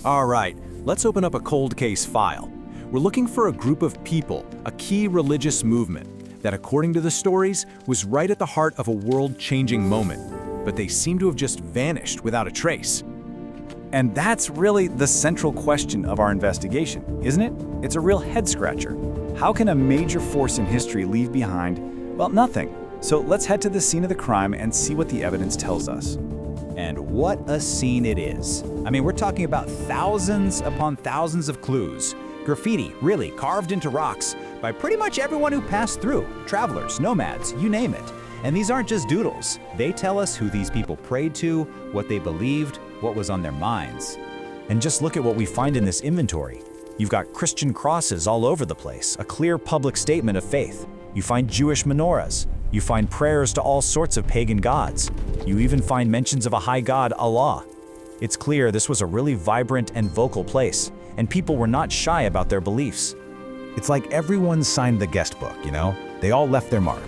All right, let's open up a cold case file. We're looking for a group of people, a key religious movement, that according to the stories, was right at the heart of a world-changing moment, but they seem to have just vanished without a trace. And that's really the central question of our investigation, isn't it? It's a real head-scratcher. How can a major force in history leave behind, well, nothing? So let's head to the scene of the crime and see what the evidence tells us. And what a scene it is. I mean, we're talking about thousands upon thousands of clues. Graffiti, really, carved into rocks by pretty much everyone who passed through. Travelers, nomads, you name it. And these aren't just doodles. They tell us who these people prayed to, what they believed, what was on their minds. And just look at what we find in this inventory. You've got Christian crosses all over the place, a clear public statement of faith. You find Jewish menorahs. You find prayers to all sorts of pagan gods. You even find mentions of a high god, Allah. It's clear this was a really vibrant and vocal place, and people were not shy about their beliefs. It's like everyone signed the guest book, you know? They all left their mark.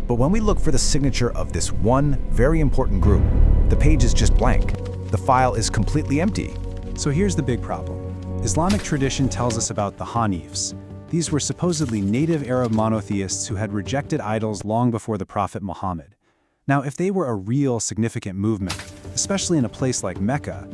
But when we look for the signature of this one very important group, the page is just blank. The file is completely empty. So here's the big problem. Islamic tradition tells us about the hanifs. These were supposedly native Arab monotheists who had rejected idols long before the Prophet Muhammad. Now, if they were a real significant movement, especially in a place like Mecca,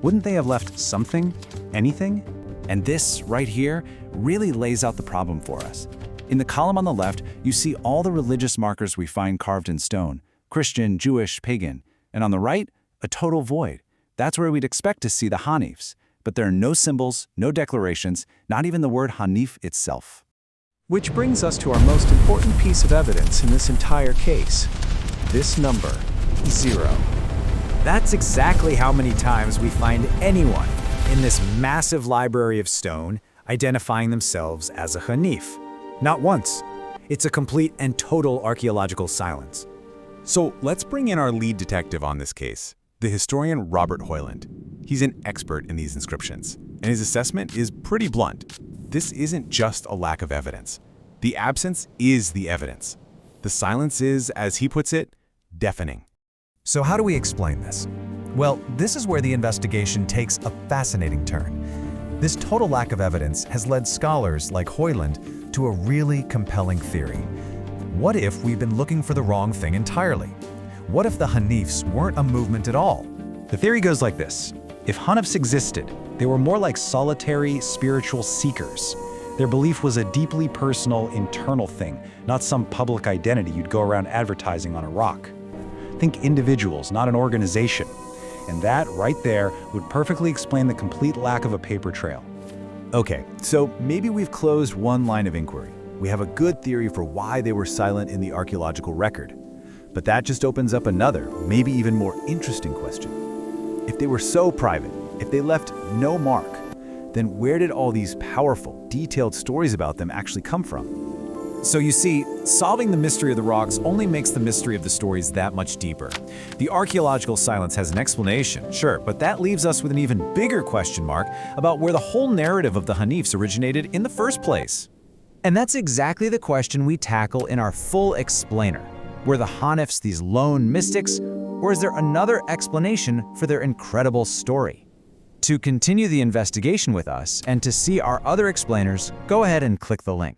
wouldn't they have left something, anything? And this, right here, really lays out the problem for us. In the column on the left, you see all the religious markers we find carved in stone: Christian, Jewish, pagan. And on the right, a total void. That's where we'd expect to see the hanifs. But there are no symbols, no declarations, not even the word hanif itself. Which brings us to our most important piece of evidence in this entire case. This number, 0. That's exactly how many times we find anyone in this massive library of stone identifying themselves as a hanif. Not once. It's a complete and total archaeological silence. So let's bring in our lead detective on this case, the historian Robert Hoyland. He's an expert in these inscriptions, and his assessment is pretty blunt. This isn't just a lack of evidence. The absence is the evidence. The silence is, as he puts it, deafening. So how do we explain this? Well, this is where the investigation takes a fascinating turn. This total lack of evidence has led scholars like Hoyland to a really compelling theory. What if we've been looking for the wrong thing entirely? What if the hanifs weren't a movement at all? The theory goes like this. If hanifs existed, they were more like solitary spiritual seekers. Their belief was a deeply personal, internal thing, not some public identity you'd go around advertising on a rock. Think individuals, not an organization. And that, right there, would perfectly explain the complete lack of a paper trail. Okay, so maybe we've closed one line of inquiry. We have a good theory for why they were silent in the archaeological record. But that just opens up another, maybe even more interesting question. If they were so private, if they left no mark, then where did all these powerful, detailed stories about them actually come from? So you see, solving the mystery of the rocks only makes the mystery of the stories that much deeper. The archaeological silence has an explanation, sure, but that leaves us with an even bigger question mark about where the whole narrative of the hanifs originated in the first place. And that's exactly the question we tackle in our full explainer. Were the hanifs these lone mystics, or is there another explanation for their incredible story? To continue the investigation with us and to see our other explainers, go ahead and click the link.